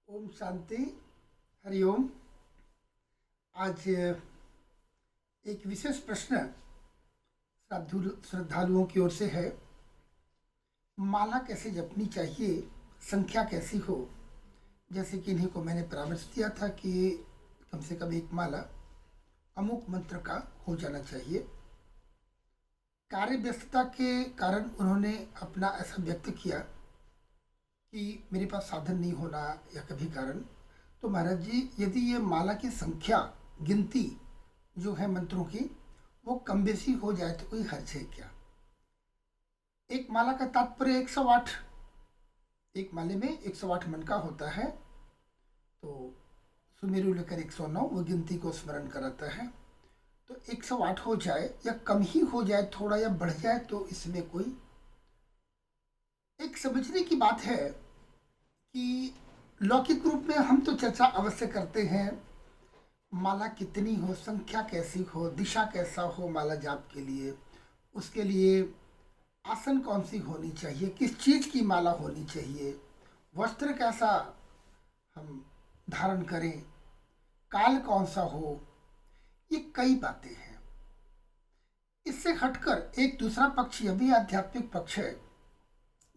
ओम शांति। हरिओम। आज एक विशेष प्रश्न श्रद्धालुओं की ओर से है। माला कैसे जपनी चाहिए, संख्या कैसी हो। जैसे कि इन्हीं को मैंने परामर्श दिया था कि कम से कम एक माला अमुक मंत्र का हो जाना चाहिए। कार्य व्यस्तता के कारण उन्होंने अपना ऐसा व्यक्त किया कि मेरे पास साधन नहीं होना या कभी कारण। तो महाराज जी, यदि ये माला की संख्या, गिनती जो है मंत्रों की, वो कम बेसी हो जाए तो कोई हर्ज है क्या। एक माला का तात्पर्य 108, एक माले में 108 मन का होता है। तो सुमेरु लेकर 109 वो गिनती को स्मरण कराता है। तो 108 हो जाए या कम ही हो जाए, थोड़ा या बढ़ जाए, तो इसमें कोई एक समझने की बात है कि लौकिक रूप में हम तो चर्चा अवश्य करते हैं माला कितनी हो, संख्या कैसी हो, दिशा कैसा हो माला जाप के लिए, उसके लिए आसन कौन सी होनी चाहिए, किस चीज़ की माला होनी चाहिए, वस्त्र कैसा हम धारण करें, काल कौन सा हो, ये कई बातें हैं। इससे हटकर एक दूसरा पक्ष, यह भी आध्यात्मिक पक्ष है।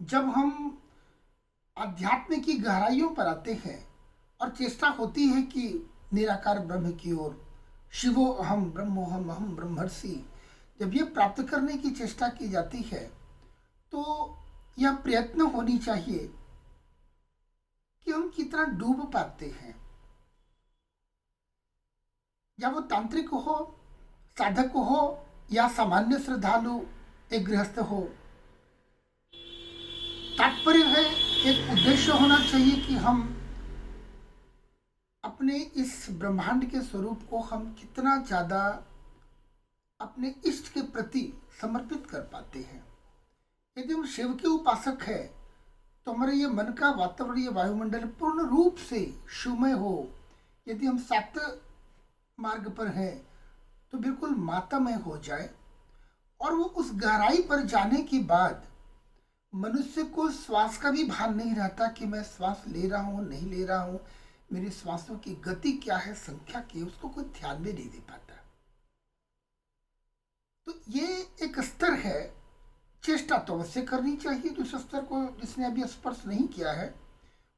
जब हम अध्यात्म की गहराइयों पर आते हैं और चेष्टा होती है कि निराकार ब्रह्म की ओर, शिवो अहम ब्रह्मोहम अहम ब्रह्मर्षि, जब ये प्राप्त करने की चेष्टा की जाती है तो यह प्रयत्न होनी चाहिए कि हम कितना डूब पाते हैं। या वो तांत्रिक हो, साधक हो, या सामान्य श्रद्धालु एक गृहस्थ हो, तात्पर्य है, एक उद्देश्य होना चाहिए कि हम अपने इस ब्रह्मांड के स्वरूप को हम कितना ज़्यादा अपने इष्ट के प्रति समर्पित कर पाते हैं। यदि हम शिव के उपासक हैं तो हमारे ये मन का वातावरण, ये वायुमंडल पूर्ण रूप से शिवमय हो। यदि हम सात्य मार्ग पर हैं तो बिल्कुल मातामय हो जाए। और वो उस गहराई पर जाने के बाद मनुष्य को श्वास का भी भान नहीं रहता कि मैं श्वास ले रहा हूँ, नहीं ले रहा हूँ, मेरी श्वासों की गति क्या है, संख्या की, उसको कोई ध्यान में नहीं दे पाता। तो ये एक स्तर है। चेष्टा तो अवश्य करनी चाहिए जिस स्तर को जिसने अभी स्पर्श नहीं किया है।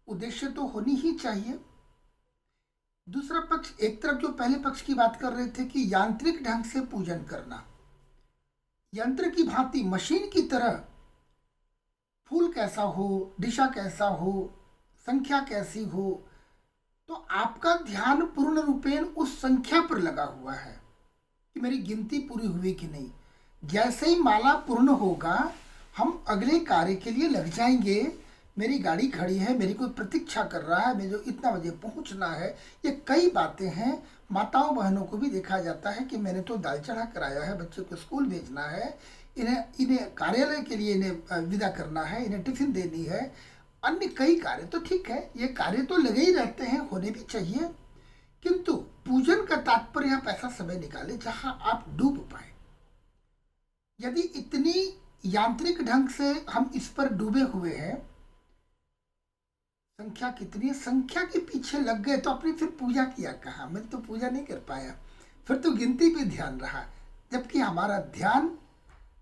उद्देश्य तो होनी ही चाहिए। दूसरा पक्ष, एक तरफ जो पहले पक्ष की बात कर रहे थे कि यांत्रिक ढंग से पूजन करना, यंत्र की भांति, मशीन की तरह, फूल कैसा हो, दिशा कैसा हो, संख्या कैसी हो, तो आपका ध्यान पूर्ण रूपेण उस संख्या पर लगा हुआ है कि मेरी गिनती पूरी हुई कि नहीं। जैसे ही माला पूर्ण होगा हम अगले कार्य के लिए लग जाएंगे। मेरी गाड़ी खड़ी है, मेरी कोई प्रतीक्षा कर रहा है, मुझे इतना बजे पहुंचना है, ये कई बातें हैं। माताओं बहनों को भी देखा जाता है कि मैंने तो दाल चढ़ा कराया है, बच्चे को स्कूल भेजना है, इन्हें इन्हें कार्यालय के लिए इन्हें विदा करना है, इन्हें टिफिन देनी है, अन्य कई कार्य। तो ठीक है, ये कार्य तो लगे ही रहते हैं, होने भी चाहिए। किंतु पूजन का तात्पर्य आप ऐसा समय निकालें जहां आप डूब पाए। यदि इतनी यांत्रिक ढंग से हम इस पर डूबे हुए हैं, संख्या कितनी है, संख्या के पीछे लग गए, तो अपनी फिर पूजा किया कहाँ। मैं तो पूजा नहीं कर पाया, फिर तो गिनती पे ध्यान रहा। जबकि हमारा ध्यान,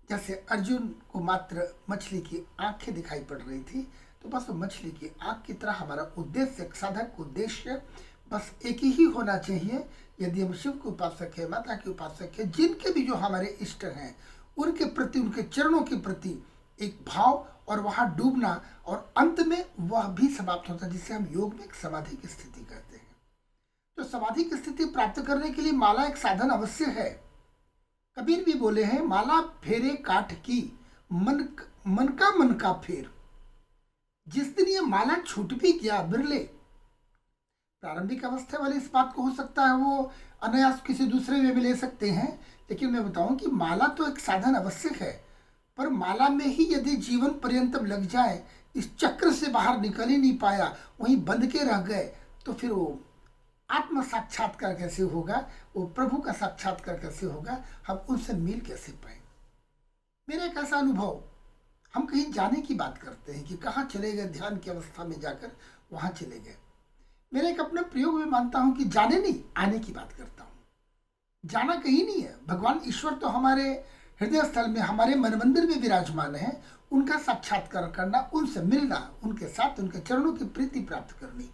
जैसे अर्जुन को मात्र मछली की आंखें दिखाई पड़ रही थी, तो बस वो मछली की आंख की तरह हमारा उद्देश्य, साधक उद्देश्य बस एक ही होना चाहिए। यदि हम शिव के उपासक है, माता के उपासक है, जिनके भी जो हमारे इष्ट हैं, उनके प्रति, उनके चरणों के प्रति एक भाव, और वहाँ डूबना, और अंत में वह भी समाप्त होता है, जिसे हम योग में एक समाधि की स्थिति कहते हैं। तो समाधि की स्थिति प्राप्त करने के लिए माला एक साधन अवश्य है। कबीर भी बोले हैं, माला फेरे काठ की, मन का फेर। जिस दिन ये माला छूट भी गया, बिरले प्रारंभिक अवस्था वाले इस बात को हो सकता है वो अनायास किसी दूसरे वे में ले सकते हैं। लेकिन मैं बताऊं कि माला तो एक साधन अवश्य है, पर माला में ही यदि जीवन पर्यंतम लग जाए, इस चक्र से बाहर निकल ही नहीं पाया, वहीं बंध के रह गए, तो फिर वो आत्म साक्षात्कार कैसे होगा, वो प्रभु का साक्षात्कार कैसे होगा, हम उनसे मिल कैसे पाए। मेरा एक ऐसा अनुभव, हम कहीं जाने की बात करते हैं कि कहाँ चले गए, ध्यान की अवस्था में जाकर वहाँ चले गए। मेरा एक अपना प्रयोग में मानता हूं कि जाने नहीं, आने की बात करता हूं। जाना कहीं नहीं है। भगवान ईश्वर तो हमारे हृदय स्थल में, हमारे मन मंदिर में विराजमान है। उनका साक्षात्कार करना, उनसे मिलना, उनके साथ उनके चरणों की प्रीति प्राप्त करनी,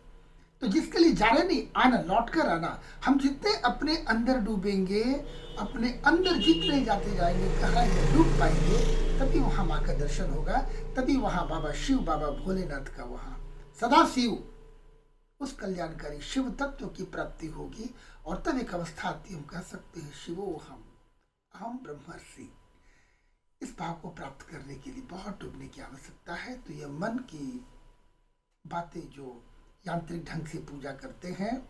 तो जिसके लिए जाने नहीं, आना, लौट कर आना। हम जितने अपने अंदर डूबेंगे, अपने अंदर जितने जाते जाएंगे, गहराई में डूब पाएंगे, तभी वहां माँ का दर्शन होगा, तभी वहां बाबा शिव, बाबा भोलेनाथ का वहां सदा शिव, उस कल्याणकारी शिव तत्व की प्राप्ति होगी। और तब एक अवस्था आती है, हम कह सकते हैं शिवो हम, अहम ब्रह्मर्षि। इस भाव को प्राप्त करने के लिए बहुत डूबने की आवश्यकता है। तो यह मन की बातें जो यांत्रिक ढंग से पूजा करते हैं,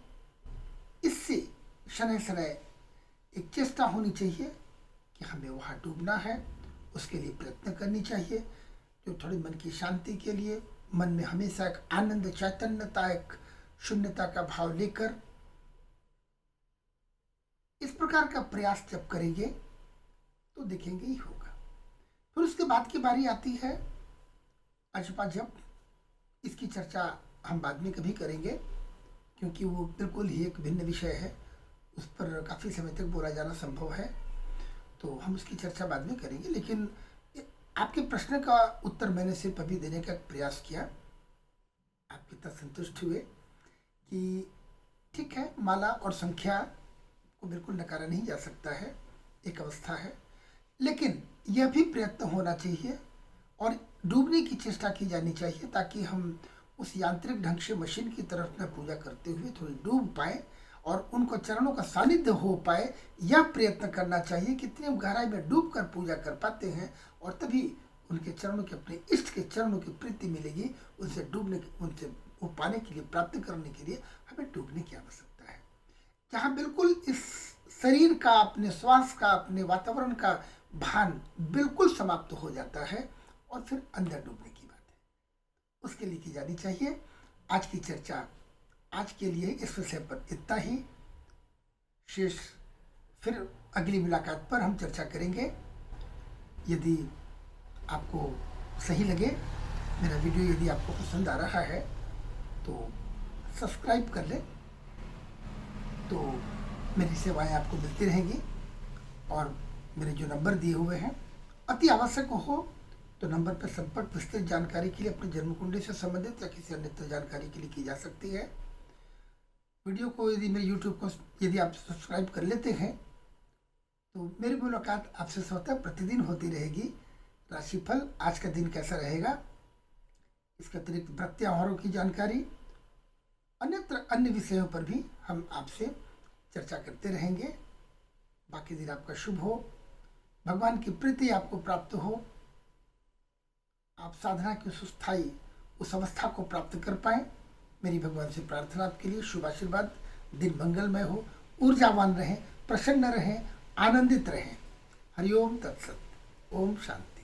इससे शनै शनै एक चेष्टा होनी चाहिए कि हमें वहाँ डूबना है, उसके लिए प्रयत्न करनी चाहिए। जो थोड़ी मन की शांति के लिए, मन में हमेशा एक आनंद, चैतन्यता, एक शून्यता का भाव लेकर इस प्रकार का प्रयास जब करेंगे तो देखेंगे ही होगा। फिर उसके बाद की बारी आती है अजपा जप। इसकी चर्चा हम बाद में कभी करेंगे, क्योंकि वो बिल्कुल ही एक भिन्न विषय है, उस पर काफ़ी समय तक बोला जाना संभव है, तो हम उसकी चर्चा बाद में करेंगे। लेकिन आपके प्रश्न का उत्तर मैंने सिर्फ अभी देने का प्रयास किया। आप कितना संतुष्ट हुए कि ठीक है, माला और संख्या को बिल्कुल नकारा नहीं जा सकता है, एक अवस्था है, लेकिन यह भी प्रयत्न होना चाहिए और डूबने की चेष्टा की जानी चाहिए, ताकि हम उस यांत्रिक ढंग से मशीन की तरफ न पूजा करते हुए थोड़ी डूब पाए और उनको चरणों का सानिध्य हो पाए। यह प्रयत्न करना चाहिए। कितनी हम गहराई में डूब कर पूजा कर पाते हैं, और तभी उनके चरणों के, अपने इष्ट के चरणों की प्रीति मिलेगी। उनसे डूबने की, उनसे वो पाने के लिए, प्राप्त करने के लिए हमें डूबने की आवश्यकता है। जहाँ बिल्कुल इस शरीर का, अपने श्वास का, अपने वातावरण का भान बिल्कुल समाप्त हो जाता है, और फिर अंदर डूबने की बात है, उसके लिए की जानी चाहिए। आज की चर्चा, आज के लिए इस विषय पर इतना ही। शेष फिर अगली मुलाकात पर हम चर्चा करेंगे। यदि आपको सही लगे मेरा वीडियो, यदि आपको पसंद आ रहा है, तो सब्सक्राइब कर लें, तो मेरी सेवाएं आपको मिलती रहेंगी। और मेरे जो नंबर दिए हुए हैं, अति आवश्यक हो तो नंबर पर संपर्क विस्तृत जानकारी के लिए, अपनी जन्म कुंडली से संबंधित या किसी अन्य जानकारी के लिए की जा सकती है। वीडियो को यदि मेरे यूट्यूब को यदि आप सब्सक्राइब कर लेते हैं, तो मेरी मुलाकात आपसे स्वतः प्रतिदिन होती रहेगी। राशिफल, आज का दिन कैसा रहेगा, इसके अतिरिक्त व्रत त्योहारों की जानकारी, अन्यत्र अन्य विषयों पर भी हम आपसे चर्चा करते रहेंगे। बाकी दिन आपका शुभ हो, भगवान की प्रीति आपको प्राप्त हो, आप साधना की सुस्थाई उस अवस्था को प्राप्त कर पाएं। मेरी भगवान से प्रार्थना आपके लिए, शुभ आशीर्वाद। दिन मंगलमय हो, ऊर्जावान रहें, प्रसन्न रहें, आनंदित रहें। हरिओम तत्सत। ओम शांति।